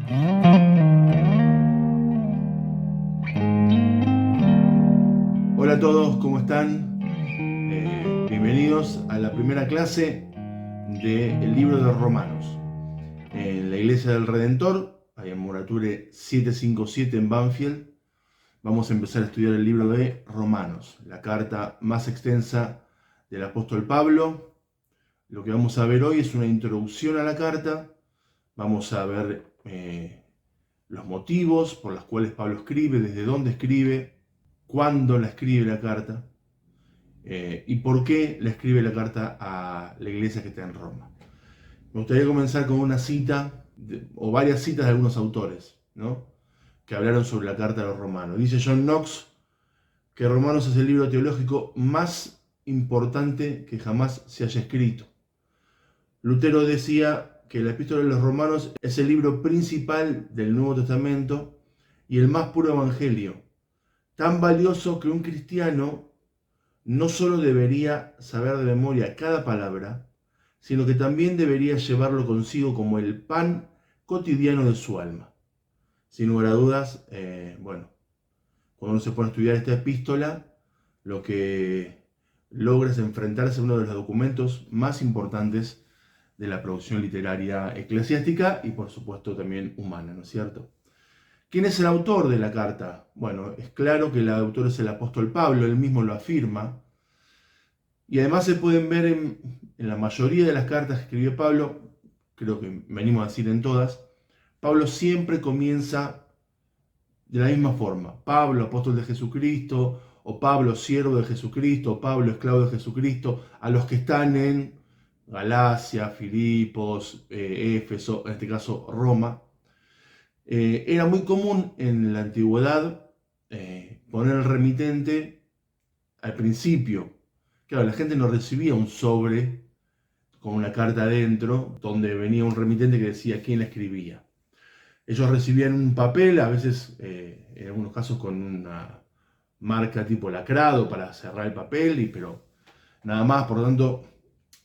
Hola a todos, ¿cómo están? Bienvenidos a la primera clase del libro de Romanos. En la Iglesia del Redentor, ahí en Murature 757 en Banfield, vamos a empezar a estudiar el libro de Romanos, la carta más extensa del apóstol Pablo. Lo que vamos a ver hoy es una introducción a la carta. Vamos a ver los motivos por los cuales Pablo escribe, desde dónde escribe, cuándo la escribe la carta. ¿Y por qué le escribe la carta a la iglesia que está en Roma? Me gustaría comenzar con una cita, o varias citas de algunos autores, ¿no?, que hablaron sobre la carta a los romanos. Dice John Knox que Romanos es el libro teológico más importante que jamás se haya escrito. Lutero decía que la epístola de los romanos es el libro principal del Nuevo Testamento y el más puro evangelio, tan valioso que un cristiano no solo debería saber de memoria cada palabra, sino que también debería llevarlo consigo como el pan cotidiano de su alma. Sin lugar a dudas, cuando uno se pone a estudiar esta epístola, lo que logra es enfrentarse a uno de los documentos más importantes de la producción literaria eclesiástica y por supuesto también humana, ¿no es cierto? ¿Quién es el autor de la carta? Bueno, es claro que el autor es el apóstol Pablo, él mismo lo afirma. Y además se pueden ver en la mayoría de las cartas que escribió Pablo, creo que me animo a decir en todas, Pablo siempre comienza de la misma forma. Pablo, apóstol de Jesucristo, o Pablo, siervo de Jesucristo, o Pablo, esclavo de Jesucristo, a los que están en Galacia, Filipos, Éfeso, en este caso Roma. Era muy común en la antigüedad poner el remitente al principio. Claro, la gente no recibía un sobre con una carta adentro donde venía un remitente que decía quién la escribía. Ellos recibían un papel, a veces en algunos casos con una marca tipo lacrado para cerrar el papel, pero nada más. Por lo tanto,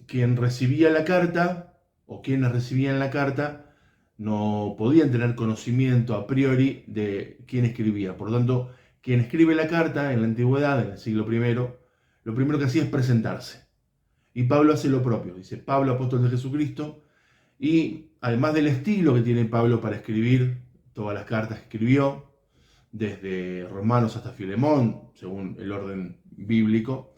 quien recibía la carta o quienes recibían la carta no podían tener conocimiento a priori de quién escribía. Por lo tanto, quien escribe la carta en la antigüedad, en el siglo I, lo primero que hacía es presentarse. Y Pablo hace lo propio. Dice Pablo, apóstol de Jesucristo. Y además del estilo que tiene Pablo para escribir todas las cartas que escribió, desde Romanos hasta Filemón, según el orden bíblico,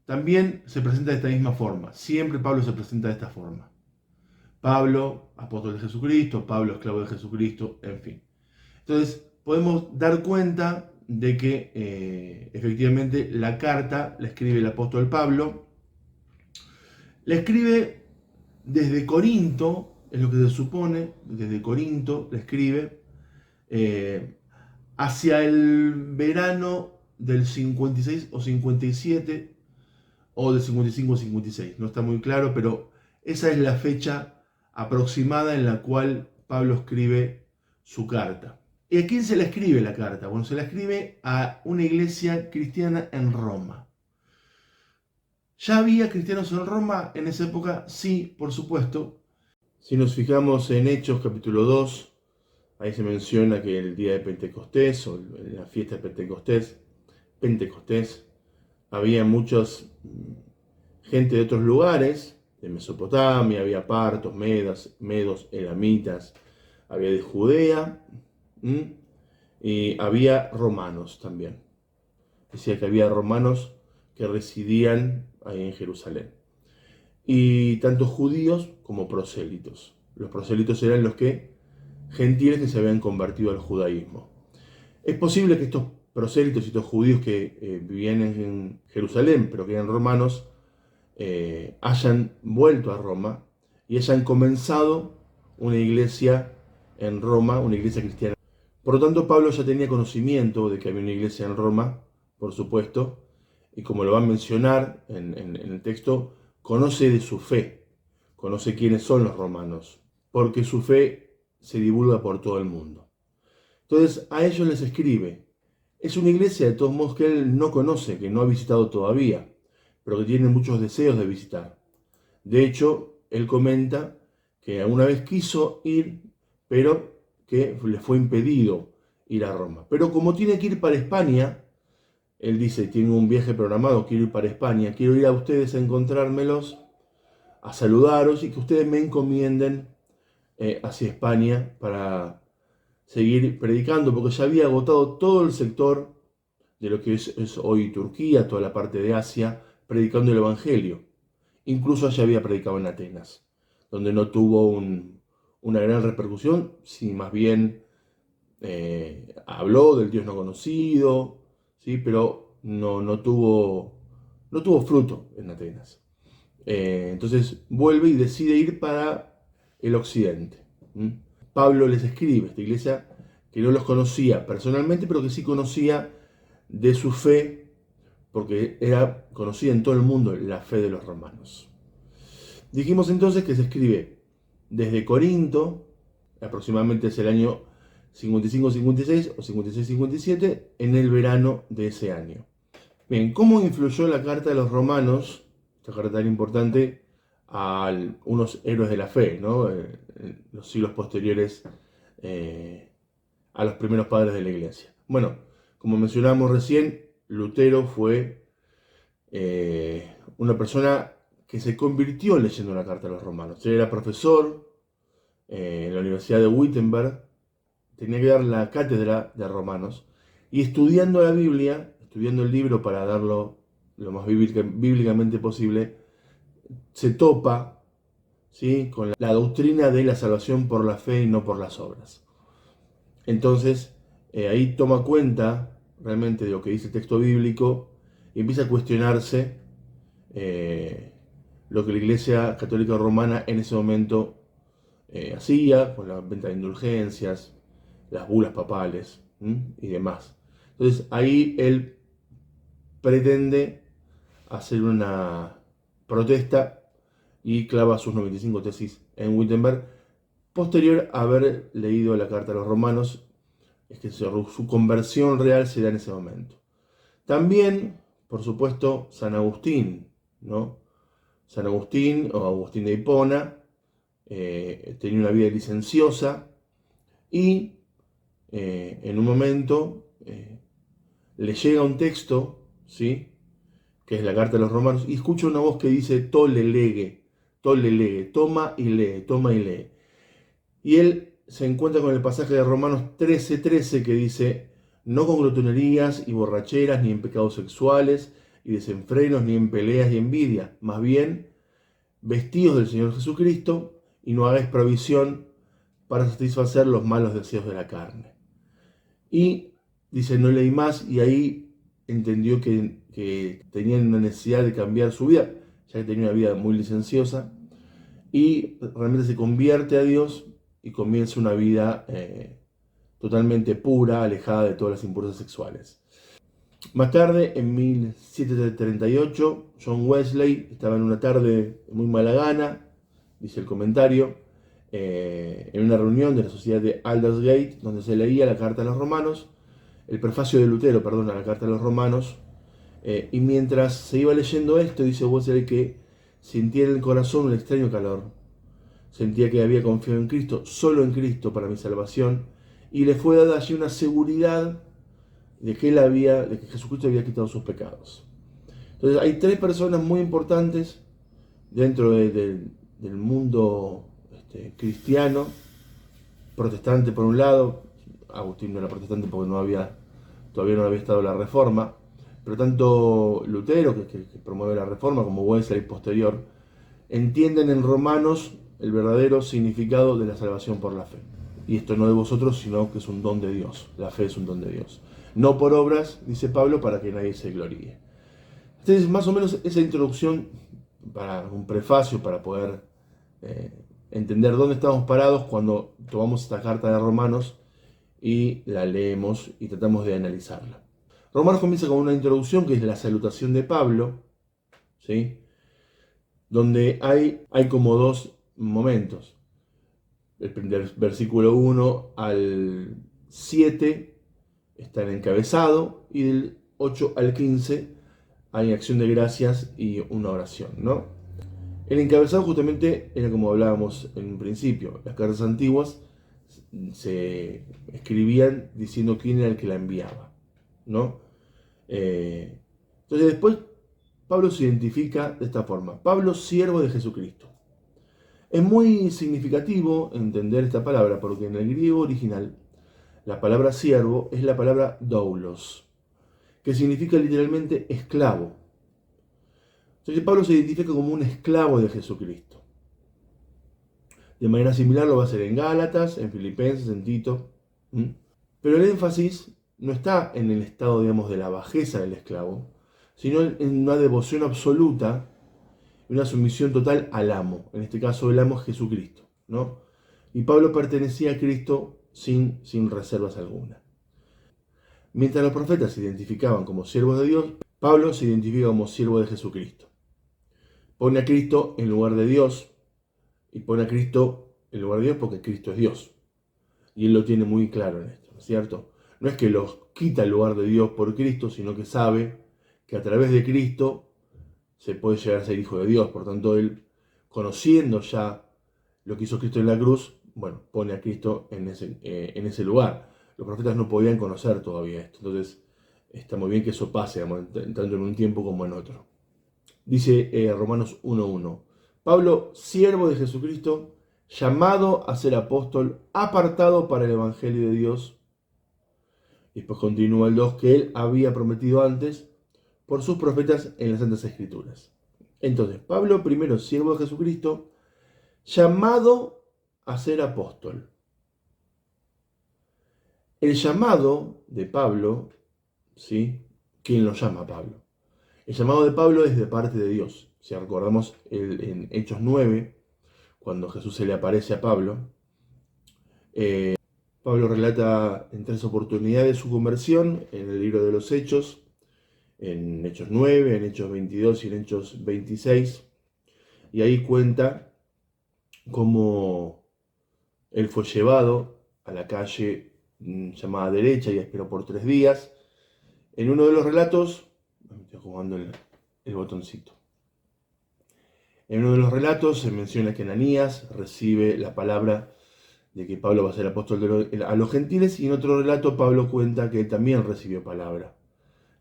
también se presenta de esta misma forma. Siempre Pablo se presenta de esta forma. Pablo, apóstol de Jesucristo, Pablo, esclavo de Jesucristo, en fin. Entonces, podemos dar cuenta de que efectivamente la carta la escribe el apóstol Pablo. La escribe desde Corinto, es lo que se supone, desde Corinto la escribe, hacia el verano del 56 o 57, o del 55 o 56, no está muy claro, pero esa es la fecha aproximada en la cual Pablo escribe su carta. ¿Y a quién se la escribe la carta? Bueno, se la escribe a una iglesia cristiana en Roma. ¿Ya había cristianos en Roma en esa época? Sí, por supuesto. Si nos fijamos en Hechos capítulo 2, ahí se menciona que el día de Pentecostés, o la fiesta de Pentecostés, había muchos gente de otros lugares, de Mesopotamia, había partos, medos, elamitas, había de Judea, y había romanos también. Decía que había romanos que residían ahí en Jerusalén. Y tanto judíos como prosélitos. Los prosélitos eran los gentiles que se habían convertido al judaísmo. Es posible que estos prosélitos y estos judíos que vivían en Jerusalén, pero que eran romanos, hayan vuelto a Roma y hayan comenzado una iglesia en Roma, una iglesia cristiana. Por lo tanto, Pablo ya tenía conocimiento de que había una iglesia en Roma, por supuesto, y como lo va a mencionar en el texto, conoce de su fe, conoce quiénes son los romanos, porque su fe se divulga por todo el mundo. Entonces, a ellos les escribe. Es una iglesia, de todos modos, que él no conoce, que no ha visitado todavía, pero que tiene muchos deseos de visitar. De hecho, él comenta que alguna vez quiso ir, pero que le fue impedido ir a Roma. Pero como tiene que ir para España, él dice, tiene un viaje programado, quiero ir para España, quiero ir a ustedes a encontrármelos, a saludaros y que ustedes me encomienden hacia España para seguir predicando, porque ya había agotado todo el sector de lo que es hoy Turquía, toda la parte de Asia, predicando el Evangelio. Incluso allá había predicado en Atenas, donde no tuvo una gran repercusión, sino más bien habló del Dios no conocido, ¿sí? Pero no tuvo fruto en Atenas. Entonces vuelve y decide ir para el occidente. Pablo les escribe, esta iglesia que no los conocía personalmente, pero que sí conocía de su fe, porque era conocida en todo el mundo la fe de los romanos. Dijimos entonces que se escribe desde Corinto, aproximadamente es el año 55-56 o 56-57, en el verano de ese año. Bien, ¿cómo influyó la carta de los romanos, esta carta tan importante, a unos héroes de la fe, ¿no? Los siglos posteriores a los primeros padres de la iglesia? Bueno, como mencionamos recién, Lutero fue una persona que se convirtió leyendo la carta de los romanos. Él era profesor en la Universidad de Wittenberg, tenía que dar la cátedra de romanos, y estudiando la Biblia, estudiando el libro para darlo lo más bíblicamente posible, se topa, ¿sí?, con la doctrina de la salvación por la fe y no por las obras. Entonces, ahí toma cuenta realmente de lo que dice el texto bíblico y empieza a cuestionarse lo que la Iglesia Católica Romana en ese momento hacía, con la venta de indulgencias, las bulas papales y demás. Entonces ahí él pretende hacer una protesta y clava sus 95 tesis en Wittenberg, posterior a haber leído la carta a los romanos. Es que su conversión real se da en ese momento. También, por supuesto, San Agustín, ¿no? San Agustín o Agustín de Hipona tenía una vida licenciosa y en un momento le llega un texto, ¿sí?, que es la carta de los romanos, y escucha una voz que dice tolle lege, toma y lee, toma y lee. Y él se encuentra con el pasaje de Romanos 13:13 que dice, no con glotonerías y borracheras, ni en pecados sexuales y desenfrenos, ni en peleas y envidia, más bien vestidos del Señor Jesucristo y no hagáis provisión para satisfacer los malos deseos de la carne. Y dice, no leí más, y ahí entendió que tenían una necesidad de cambiar su vida, ya que tenía una vida muy licenciosa, y realmente se convierte a Dios y comienza una vida totalmente pura, alejada de todas las impurezas sexuales. Más tarde, en 1738, John Wesley estaba en una tarde muy mala gana, dice el comentario, en una reunión de la sociedad de Aldersgate, donde se leía la carta a los romanos, el prefacio de Lutero, perdón, a la carta a los romanos, y mientras se iba leyendo esto, dice Wesley que sentía en el corazón un extraño calor. Sentía que había confiado en Cristo, solo en Cristo para mi salvación, y le fue dada allí una seguridad de que Jesucristo había quitado sus pecados. Entonces hay tres personas muy importantes dentro del mundo cristiano, protestante por un lado. Agustín no era protestante porque todavía no había estado la Reforma, pero tanto Lutero, que promueve la Reforma, como Wesley posterior, entienden en Romanos el verdadero significado de la salvación por la fe. Y esto no de vosotros, sino que es un don de Dios. La fe es un don de Dios. No por obras, dice Pablo, para que nadie se gloríe. Entonces, más o menos esa introducción, para un prefacio, para poder entender dónde estamos parados cuando tomamos esta carta de Romanos y la leemos y tratamos de analizarla. Romanos comienza con una introducción que es la salutación de Pablo, ¿sí?, donde hay como dos momentos. El versículo 1 al 7 está en encabezado, y del 8 al 15 hay acción de gracias y una oración, ¿no? El encabezado justamente era como hablábamos en un principio. Las cartas antiguas se escribían diciendo quién era el que la enviaba, ¿no? Entonces después Pablo se identifica de esta forma: Pablo, siervo de Jesucristo. Es muy significativo entender esta palabra porque en el griego original la palabra siervo es la palabra doulos, que significa literalmente esclavo. Entonces Pablo se identifica como un esclavo de Jesucristo. De manera similar lo va a hacer en Gálatas, en Filipenses, en Tito. Pero el énfasis no está en el estado, digamos, de la bajeza del esclavo, sino en una devoción absoluta y una sumisión total al amo. En este caso el amo es Jesucristo, ¿no? Y Pablo pertenecía a Cristo sin reservas alguna. Mientras los profetas se identificaban como siervos de Dios, Pablo se identifica como siervo de Jesucristo. Pone a Cristo en lugar de Dios, y pone a Cristo en lugar de Dios porque Cristo es Dios. Y él lo tiene muy claro en esto, ¿no es cierto? No es que los quita el lugar de Dios por Cristo, sino que sabe que a través de Cristo se puede llegar a ser hijo de Dios. Por tanto, él, conociendo ya lo que hizo Cristo en la cruz, bueno, pone a Cristo en ese lugar. Los profetas no podían conocer todavía esto. Entonces, está muy bien que eso pase, digamos, tanto en un tiempo como en otro. Dice Romanos 1:1. Pablo, siervo de Jesucristo, llamado a ser apóstol, apartado para el Evangelio de Dios. Y después continúa el 2, que él había prometido antes por sus profetas en las Santas Escrituras. Entonces, Pablo, primero siervo de Jesucristo, llamado a ser apóstol. El llamado de Pablo, ¿sí? ¿Quién lo llama a Pablo? El llamado de Pablo es de parte de Dios. Si recordamos en Hechos 9, cuando Jesús se le aparece a Pablo, Pablo relata en 3 oportunidades su conversión en el libro de los Hechos, en Hechos 9, en Hechos 22 y en Hechos 26, y ahí cuenta cómo él fue llevado a la calle llamada derecha y esperó por 3 días. En uno de los relatos, me estoy jugando el botoncito. En uno de los relatos se menciona que Ananías recibe la palabra de que Pablo va a ser apóstol a los gentiles, y en otro relato Pablo cuenta que él también recibió palabra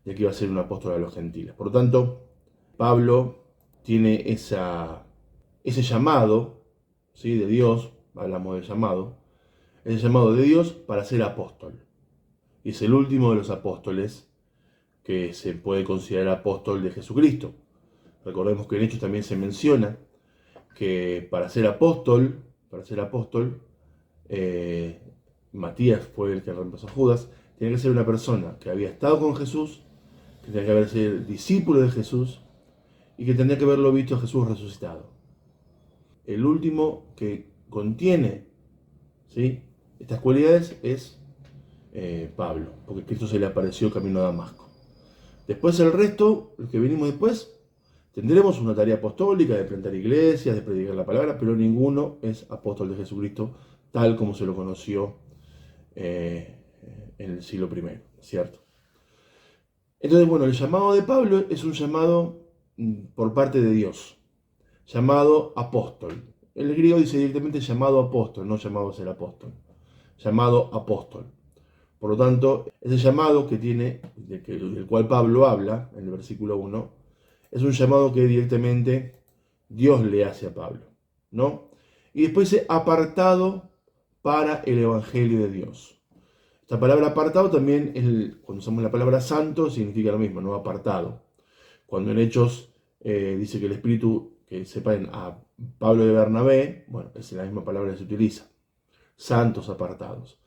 de que iba a ser un apóstol a los gentiles. Por lo tanto, Pablo tiene ese llamado, ¿sí?, de Dios, hablamos del llamado, ese llamado de Dios para ser apóstol. Y es el último de los apóstoles que se puede considerar apóstol de Jesucristo. Recordemos que en Hechos también se menciona que para ser apóstol, Matías fue el que reemplazó a Judas, tenía que ser una persona que había estado con Jesús, que tenía que haber sido discípulo de Jesús y que tenía que haberlo visto a Jesús resucitado. El último que contiene, ¿sí?, estas cualidades es Pablo, porque Cristo se le apareció camino a Damasco. Después el resto, los que venimos después, tendremos una tarea apostólica de plantar iglesias, de predicar la palabra, pero ninguno es apóstol de Jesucristo tal como se lo conoció en el siglo I, ¿cierto? Entonces, bueno, el llamado de Pablo es un llamado por parte de Dios, llamado apóstol. El griego dice directamente llamado apóstol, no llamado a ser apóstol, llamado apóstol. Por lo tanto, ese llamado que tiene, del cual Pablo habla en el versículo 1, es un llamado que directamente Dios le hace a Pablo, ¿no? Y después dice apartado para el Evangelio de Dios. Esta palabra apartado también, cuando usamos la palabra santo, significa lo mismo, ¿no? Apartado. Cuando en Hechos dice que el Espíritu, que separen a Pablo de Bernabé, bueno, es la misma palabra que se utiliza. Santos apartados.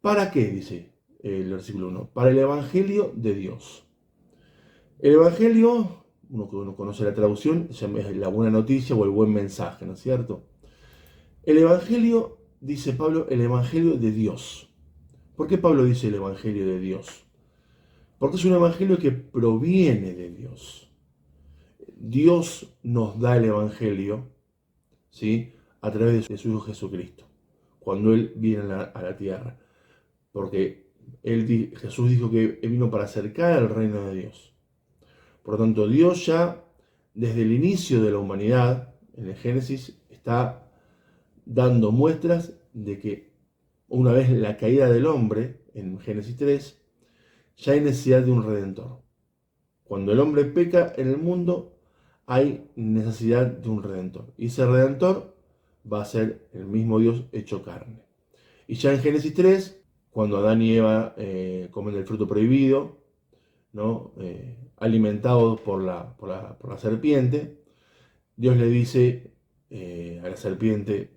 ¿Para qué? Dice el versículo 1. Para el Evangelio de Dios. El Evangelio, uno conoce la traducción, es la buena noticia o el buen mensaje, ¿no es cierto? El Evangelio, dice Pablo, el Evangelio de Dios. ¿Por qué Pablo dice el Evangelio de Dios? Porque es un Evangelio que proviene de Dios. Dios nos da el Evangelio, ¿sí?, a través de su Hijo Jesucristo, cuando Él viene a la tierra. Porque Jesús dijo que vino para acercar al reino de Dios. Por lo tanto, Dios ya, desde el inicio de la humanidad, en el Génesis está dando muestras de que una vez la caída del hombre, en Génesis 3, ya hay necesidad de un redentor. Cuando el hombre peca en el mundo, hay necesidad de un redentor. Y ese redentor va a ser el mismo Dios hecho carne. Y ya en Génesis 3, cuando Adán y Eva comen el fruto prohibido, ¿no? Alimentados por la serpiente, Dios le dice a la serpiente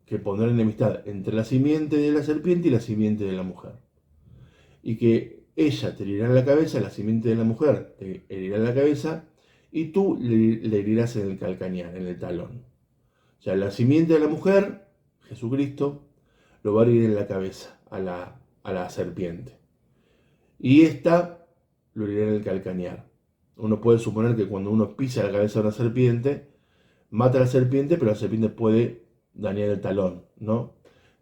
que pondrá enemistad entre la simiente de la serpiente y la simiente de la mujer. Y que ella te herirá en la cabeza, la simiente de la mujer te herirá en la cabeza, y tú le herirás en el calcañar, en el talón. O sea, la simiente de la mujer, Jesucristo, lo va a herir en la cabeza a la serpiente. Y esta lo herirá en el calcañar. Uno puede suponer que cuando uno pisa la cabeza de una serpiente, mata a la serpiente, pero la serpiente puede dañar el talón, ¿no?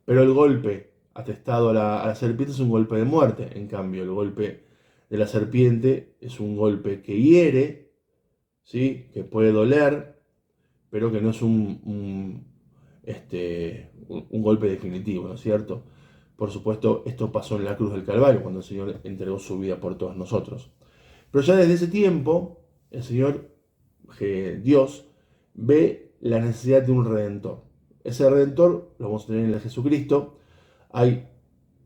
Pero el golpe atestado a la serpiente es un golpe de muerte. En cambio, el golpe de la serpiente es un golpe que hiere, ¿sí? Que puede doler, pero que no es un golpe definitivo, ¿no es cierto? Por supuesto, esto pasó en la cruz del Calvario, cuando el Señor entregó su vida por todos nosotros. Pero ya desde ese tiempo, el Señor, Dios, ve la necesidad de un redentor. Ese redentor lo vamos a tener en el Jesucristo. Hay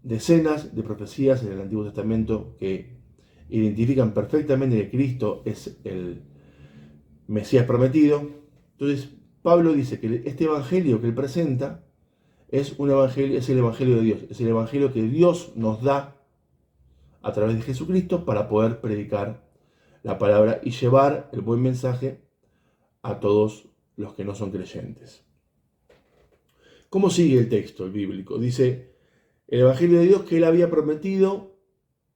decenas de profecías en el Antiguo Testamento que identifican perfectamente que Cristo es el Mesías prometido. Entonces, Pablo dice que este evangelio que él presenta es el evangelio de Dios, es el evangelio que Dios nos da a través de Jesucristo para poder predicar la palabra y llevar el buen mensaje a todos los que no son creyentes. ¿Cómo sigue el texto bíblico? Dice, el evangelio de Dios que él había prometido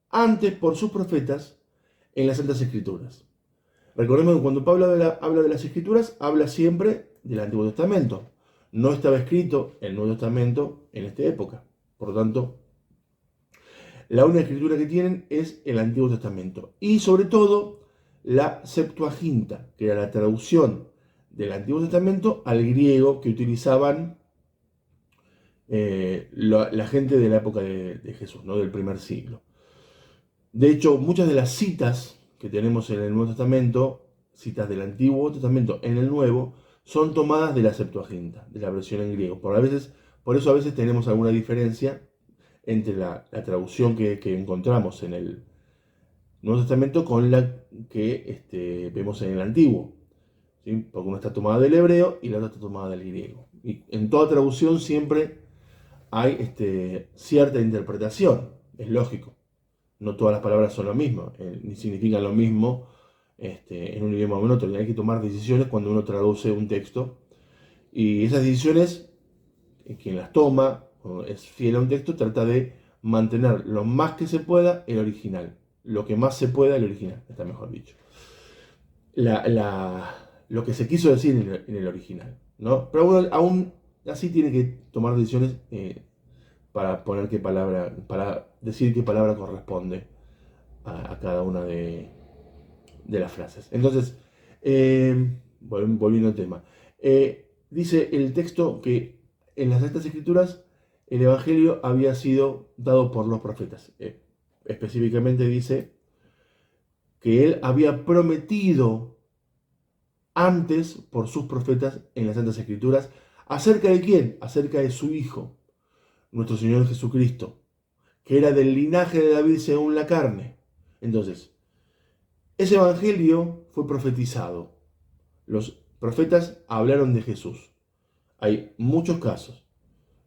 antes por sus profetas en las Santas Escrituras. Recordemos que cuando Pablo habla de las Escrituras, habla siempre del Antiguo Testamento. No estaba escrito el Nuevo Testamento en esta época. Por lo tanto, la única escritura que tienen es el Antiguo Testamento. Y sobre todo, la Septuaginta, que era la traducción del Antiguo Testamento al griego que utilizaban la gente de la época de Jesús, ¿no? Del primer siglo. De hecho, muchas de las citas que tenemos en el Nuevo Testamento, citas del Antiguo Testamento en el Nuevo, son tomadas de la Septuaginta, de la versión en griego. Por eso a veces tenemos alguna diferencia entre la traducción que encontramos en el Nuevo Testamento con la que vemos en el Antiguo, ¿sí? Porque una está tomada del hebreo y la otra está tomada del griego. Y en toda traducción siempre hay cierta interpretación, es lógico. No todas las palabras son lo mismo, ni significan lo mismo en un idioma o en otro. Y hay que tomar decisiones cuando uno traduce un texto. Y esas decisiones, quien las toma, o es fiel a un texto, trata de mantener lo más que se pueda el original. Lo que más se pueda el original, está mejor dicho. Lo que se quiso decir en el original, ¿no? Pero uno aún así tiene que tomar decisiones para decir qué palabra corresponde a cada una de las frases. Entonces, volviendo al tema, dice el texto que en las Santas Escrituras el Evangelio había sido dado por los profetas. Específicamente dice que él había prometido antes por sus profetas en las Santas Escrituras. ¿Acerca de quién? Acerca de su Hijo, nuestro Señor Jesucristo, que era del linaje de David según la carne. Entonces, ese evangelio fue profetizado. Los profetas hablaron de Jesús. Hay muchos casos.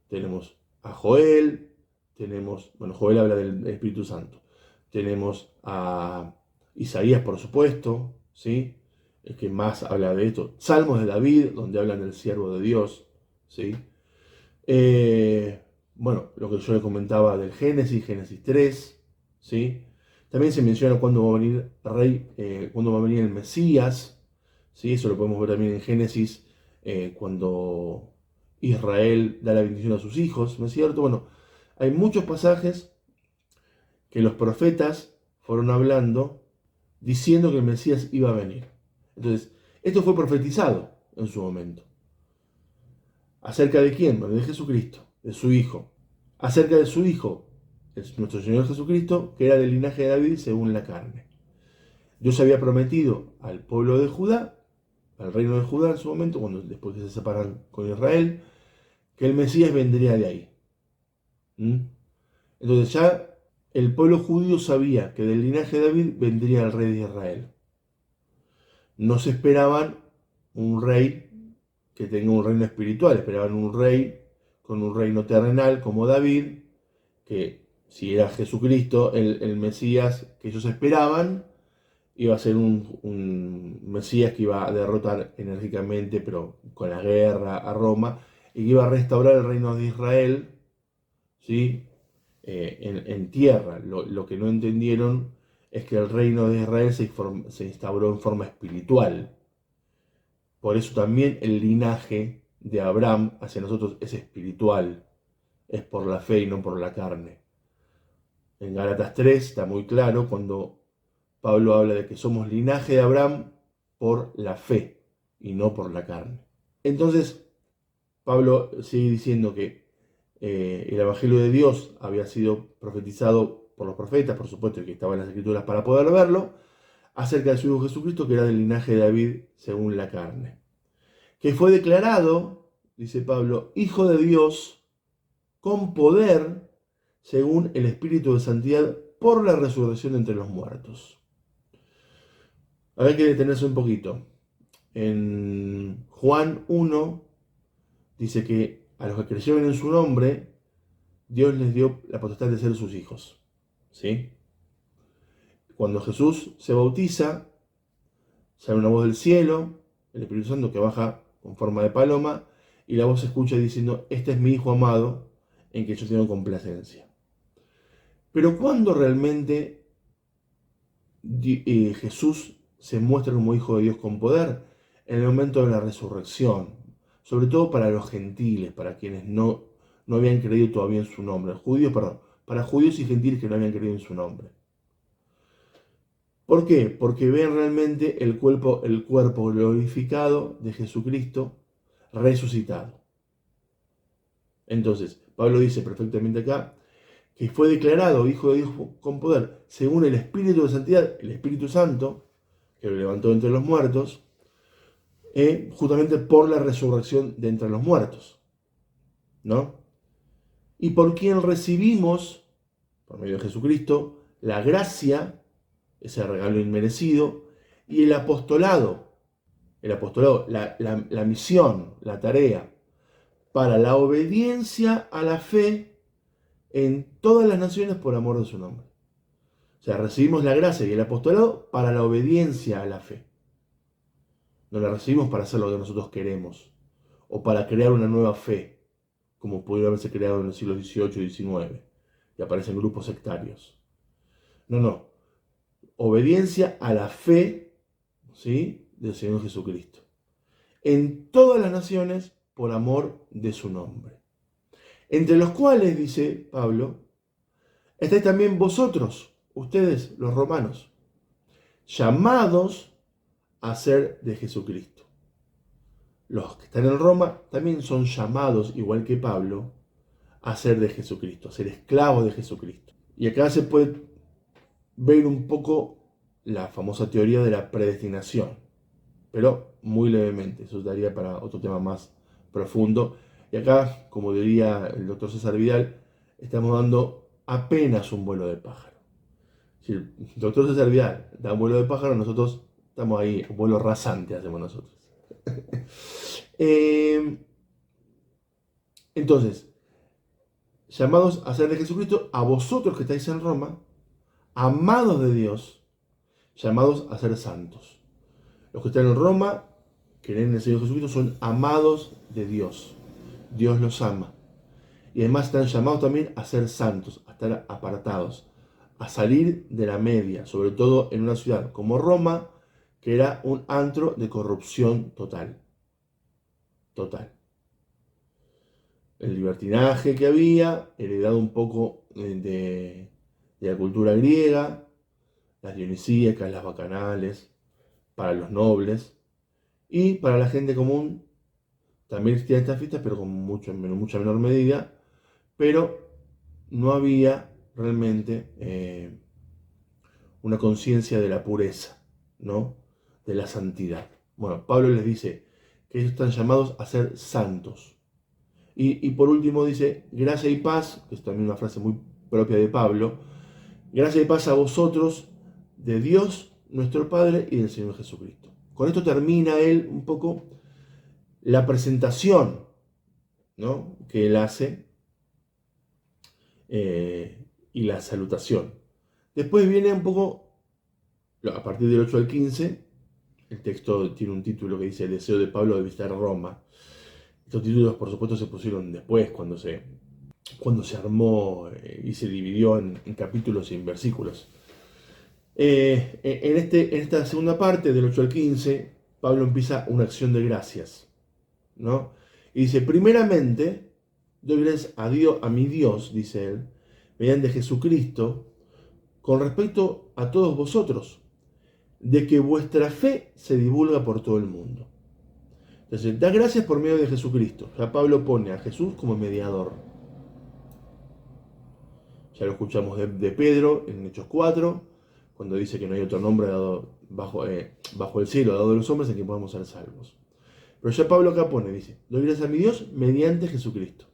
Tenemos a Joel, Joel habla del Espíritu Santo. Tenemos a Isaías, por supuesto, ¿sí? El que más habla de esto. Salmos de David, donde hablan del siervo de Dios, ¿sí? Lo que yo le comentaba del Génesis 3, ¿sí? También se menciona cuándo va a venir cuándo va a venir el Mesías, ¿sí? Eso lo podemos ver también en Génesis, cuando Israel da la bendición a sus hijos, ¿no es cierto? Bueno, hay muchos pasajes que los profetas fueron hablando diciendo que el Mesías iba a venir. Entonces, esto fue profetizado. en su momento. ¿Acerca de quién? Bueno, de Jesucristo, de su Hijo. Acerca de su Hijo, es nuestro Señor Jesucristo, que era del linaje de David según la carne. Dios había prometido al pueblo de Judá, al reino de Judá en su momento, después que se separan con Israel, que el Mesías vendría de ahí. Entonces ya el pueblo judío sabía que del linaje de David vendría el rey de Israel. No se esperaban un rey que tenga un reino espiritual, esperaban un rey con un reino terrenal como David, que si era Jesucristo, el Mesías que ellos esperaban, iba a ser un Mesías que iba a derrotar enérgicamente, pero con la guerra, a Roma, y que iba a restaurar el reino de Israel, ¿sí? En tierra. Lo que no entendieron es que el reino de Israel se instauró en forma espiritual. Por eso también el linaje de Abraham hacia nosotros es espiritual, es por la fe y no por la carne. En Gálatas 3 está muy claro cuando Pablo habla de que somos linaje de Abraham por la fe y no por la carne. Entonces, Pablo sigue diciendo que el Evangelio de Dios había sido profetizado por los profetas, por supuesto, que estaba en las Escrituras para poder verlo, acerca de su Hijo Jesucristo, que era del linaje de David según la carne. Que fue declarado, dice Pablo, Hijo de Dios con poder según el Espíritu de Santidad por la resurrección de entre los muertos. Hay que detenerse un poquito. En Juan 1 dice que a los que creyeron en su nombre, Dios les dio la potestad de ser sus hijos. ¿Sí? Cuando Jesús se bautiza, sale una voz del cielo, el Espíritu Santo que baja con forma de paloma, y la voz se escucha diciendo, este es mi Hijo amado, en que yo tengo complacencia. Pero ¿cuándo realmente Jesús se muestra como Hijo de Dios con poder? En el momento de la resurrección, sobre todo para los gentiles, para quienes no habían creído todavía en su nombre, para judíos y gentiles que no habían creído en su nombre. ¿Por qué? Porque ven realmente el cuerpo glorificado de Jesucristo resucitado. Entonces, Pablo dice perfectamente acá que fue declarado Hijo de Dios con poder según el Espíritu de Santidad, el Espíritu Santo, que lo levantó entre los muertos, justamente por la resurrección de entre los muertos, ¿no? Y por quien recibimos, por medio de Jesucristo, la gracia, ese regalo inmerecido, y el apostolado, la misión, la tarea, para la obediencia a la fe en todas las naciones por amor de su nombre. O sea, recibimos la gracia y el apostolado para la obediencia a la fe. No la recibimos para hacer lo que nosotros queremos o para crear una nueva fe, como pudiera haberse creado en los siglos XVIII y XIX, y aparecen grupos sectarios. No. Obediencia a la fe, ¿sí?, del Señor Jesucristo. En todas las naciones por amor de su nombre. Entre los cuales, dice Pablo, estáis también vosotros, ustedes, los romanos, llamados a ser de Jesucristo. Los que están en Roma también son llamados, igual que Pablo, a ser de Jesucristo, a ser esclavos de Jesucristo. Y acá se puede ver un poco la famosa teoría de la predestinación, pero muy levemente, eso daría para otro tema más profundo. Y acá, como diría el doctor César Vidal, estamos dando apenas un vuelo de pájaro. Si el doctor César Vidal da un vuelo de pájaro, nosotros estamos ahí, un vuelo rasante hacemos nosotros. Entonces, llamados a ser de Jesucristo, a vosotros que estáis en Roma, amados de Dios, llamados a ser santos. Los que están en Roma, que creen en el Señor Jesucristo, son amados de Dios. Dios los ama. Y además están llamados también a ser santos, a estar apartados, a salir de la media, sobre todo en una ciudad como Roma, que era un antro de corrupción total. Total. El libertinaje que había, heredado un poco de la cultura griega, las dionisíacas, las bacanales, para los nobles, Y para la gente común también existían estas fiestas, pero con mucha menor medida, pero no había realmente una conciencia de la pureza, ¿no? De la santidad. Bueno, Pablo les dice que ellos están llamados a ser santos. Y por último dice, gracia y paz, que es también una frase muy propia de Pablo, gracia y paz a vosotros, de Dios nuestro Padre y del Señor Jesucristo. Con esto termina él un poco la presentación, ¿no?, que él hace y la salutación. Después viene un poco, a partir del 8 al 15, el texto tiene un título que dice el deseo de Pablo de visitar Roma. Estos títulos, por supuesto, se pusieron después, cuando se armó y se dividió en capítulos y en versículos. En esta segunda parte, del 8 al 15, Pablo empieza una acción de gracias, ¿no? Y dice, primeramente, doy gracias a mi Dios, dice él, mediante Jesucristo, con respecto a todos vosotros, de que vuestra fe se divulga por todo el mundo. Entonces, da gracias por medio de Jesucristo. Ya Pablo pone a Jesús como mediador. Ya lo escuchamos de Pedro en Hechos 4, cuando dice que no hay otro nombre dado bajo el cielo, dado a los hombres, en que podamos ser salvos. Pero ya Pablo acá pone, dice, doy gracias a mi Dios mediante Jesucristo,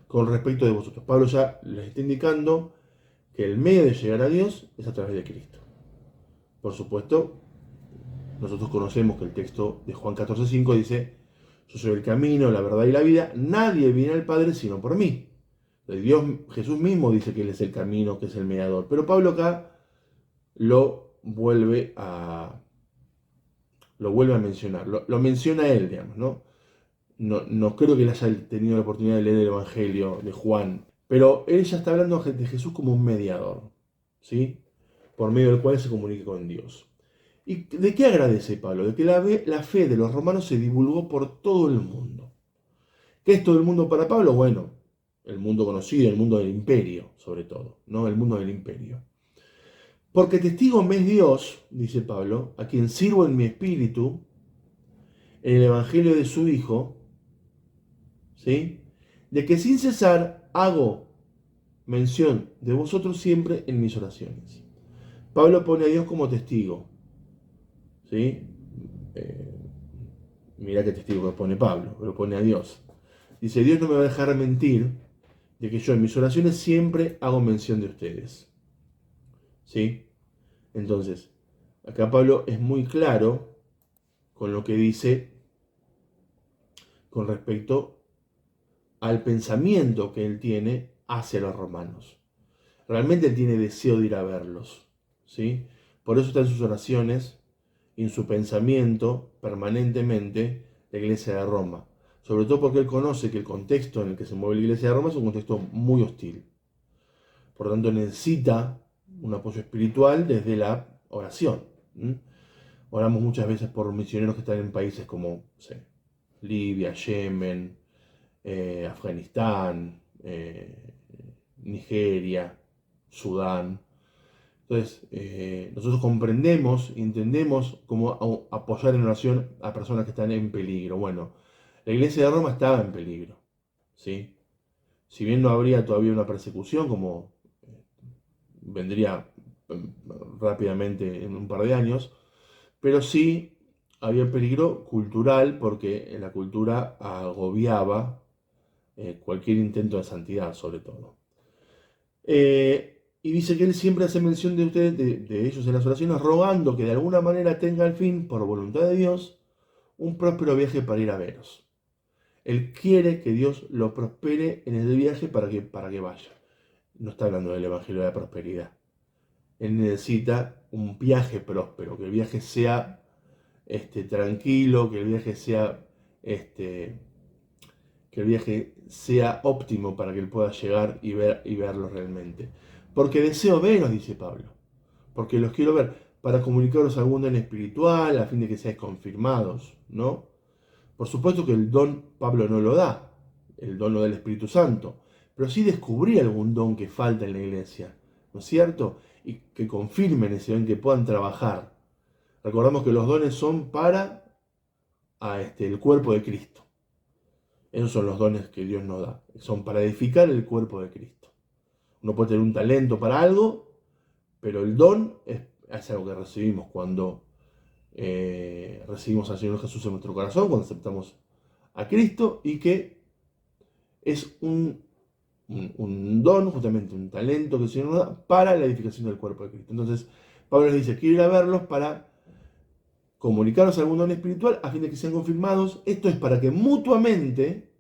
con respecto de vosotros. Pablo ya les está indicando que el medio de llegar a Dios es a través de Cristo. Por supuesto, nosotros conocemos que el texto de Juan 14:5 dice, yo soy el camino, la verdad y la vida, nadie viene al Padre sino por mí. Dios, Jesús mismo dice que Él es el camino, que es el mediador. Pero Pablo acá lo vuelve a mencionar, lo menciona él, digamos, ¿no? No creo que él haya tenido la oportunidad de leer el Evangelio de Juan, pero él ya está hablando de Jesús como un mediador, ¿sí? Por medio del cual se comunica con Dios. ¿Y de qué agradece Pablo? De que la fe de los romanos se divulgó por todo el mundo. ¿Qué es todo el mundo para Pablo? Bueno, el mundo conocido, el mundo del imperio, sobre todo, ¿no? El mundo del imperio. Porque testigo me es Dios, dice Pablo, a quien sirvo en mi espíritu, en el Evangelio de su Hijo, ¿sí?, de que sin cesar hago mención de vosotros siempre en mis oraciones. Pablo pone a Dios como testigo, ¿sí? Mira qué testigo que pone Pablo, lo pone a Dios. Dice, Dios no me va a dejar mentir de que yo en mis oraciones siempre hago mención de ustedes, ¿sí? Entonces, acá Pablo es muy claro con lo que dice con respecto al pensamiento que él tiene hacia los romanos. Realmente él tiene deseo de ir a verlos, ¿sí? Por eso está en sus oraciones y en su pensamiento permanentemente la iglesia de Roma. Sobre todo porque él conoce que el contexto en el que se mueve la iglesia de Roma es un contexto muy hostil. Por lo tanto, necesita un apoyo espiritual desde la oración. Oramos muchas veces por misioneros que están en países como, no sé, Libia, Yemen, Afganistán, Nigeria, Sudán. Entonces, nosotros comprendemos, entendemos cómo apoyar en oración a personas que están en peligro. Bueno, la iglesia de Roma estaba en peligro, ¿sí? Si bien no habría todavía una persecución, como vendría rápidamente en un par de años, pero sí había peligro cultural porque la cultura agobiaba cualquier intento de santidad, sobre todo. Y dice que él siempre hace mención de ustedes, de ellos en las oraciones, rogando que de alguna manera tenga al fin, por voluntad de Dios, un próspero viaje para ir a veros. Él quiere que Dios lo prospere en el viaje para que vaya. No está hablando del Evangelio de la prosperidad. Él necesita un viaje próspero, que el viaje sea tranquilo, que el viaje sea óptimo para que él pueda llegar y verlo realmente. Porque deseo veros, dice Pablo, porque los quiero ver, para comunicaros algún don espiritual, a fin de que seáis confirmados, ¿no? Por supuesto que el don Pablo no lo da, el don lo da el Espíritu Santo, pero sí descubrir algún don que falta en la iglesia, ¿no es cierto? Y que confirmen ese don, que puedan trabajar. Recordamos que los dones son para el cuerpo de Cristo. Esos son los dones que Dios nos da. Son para edificar el cuerpo de Cristo. Uno puede tener un talento para algo, pero el don es algo que recibimos cuando recibimos al Señor Jesús en nuestro corazón, cuando aceptamos a Cristo, y que es un don, justamente un talento que el Señor nos da para la edificación del cuerpo de Cristo. Entonces, Pablo les dice, quiero ir a verlos para comunicaros algún don espiritual a fin de que sean confirmados. Esto es para que mutuamente,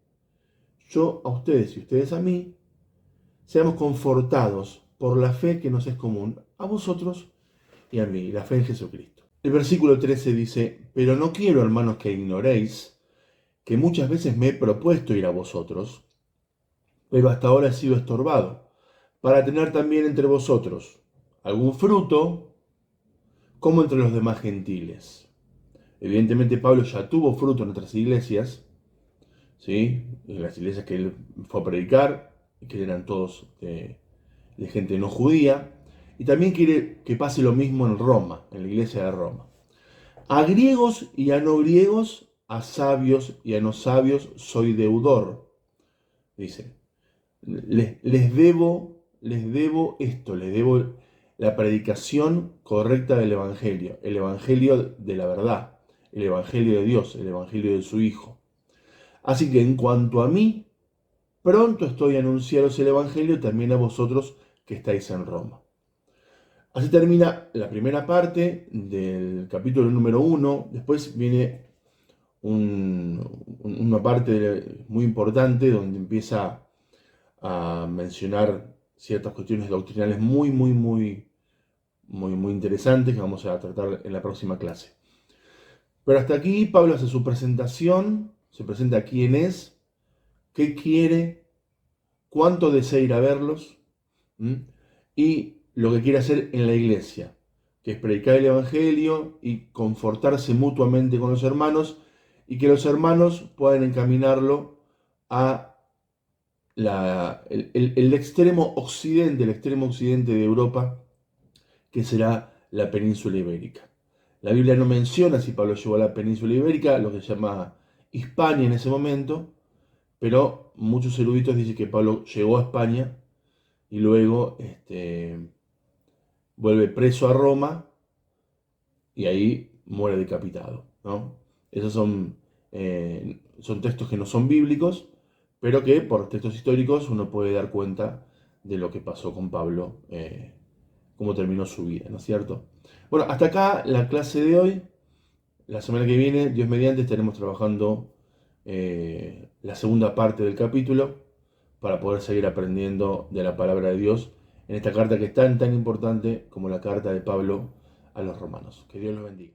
yo a ustedes y ustedes a mí, seamos confortados por la fe que nos es común a vosotros y a mí, la fe en Jesucristo. El versículo 13 dice, pero no quiero, hermanos, que ignoréis que muchas veces me he propuesto ir a vosotros, pero hasta ahora he sido estorbado, para tener también entre vosotros algún fruto, como entre los demás gentiles. Evidentemente Pablo ya tuvo fruto en otras iglesias, ¿sí? En las iglesias que él fue a predicar, que eran todos de gente no judía, y también quiere que pase lo mismo en Roma, en la iglesia de Roma. A griegos y a no griegos, a sabios y a no sabios, soy deudor. Dice, les debo esto, les debo la predicación correcta del Evangelio, el Evangelio de la verdad, el Evangelio de Dios, el Evangelio de su Hijo. Así que en cuanto a mí, pronto estoy a anunciaros el Evangelio también a vosotros que estáis en Roma. Así termina la primera parte del capítulo número 1. Después viene una parte muy importante donde empieza a mencionar ciertas cuestiones doctrinales muy interesantes que vamos a tratar en la próxima clase. Pero hasta aquí Pablo hace su presentación, se presenta quién es, qué quiere, cuánto desea ir a verlos, y lo que quiere hacer en la iglesia, que es predicar el Evangelio y confortarse mutuamente con los hermanos, y que los hermanos puedan encaminarlo a el extremo occidente de Europa, que será la península ibérica. La Biblia no menciona si Pablo llegó a la península ibérica, lo que se llama Hispania en ese momento, pero muchos eruditos dicen que Pablo llegó a España y luego vuelve preso a Roma y ahí muere decapitado, ¿no? Esos son textos que no son bíblicos, pero que por textos históricos uno puede dar cuenta de lo que pasó con Pablo, cómo terminó su vida, ¿no es cierto? Bueno, hasta acá la clase de hoy. La semana que viene, Dios mediante, estaremos trabajando la segunda parte del capítulo para poder seguir aprendiendo de la palabra de Dios en esta carta que es tan importante como la carta de Pablo a los romanos. Que Dios los bendiga.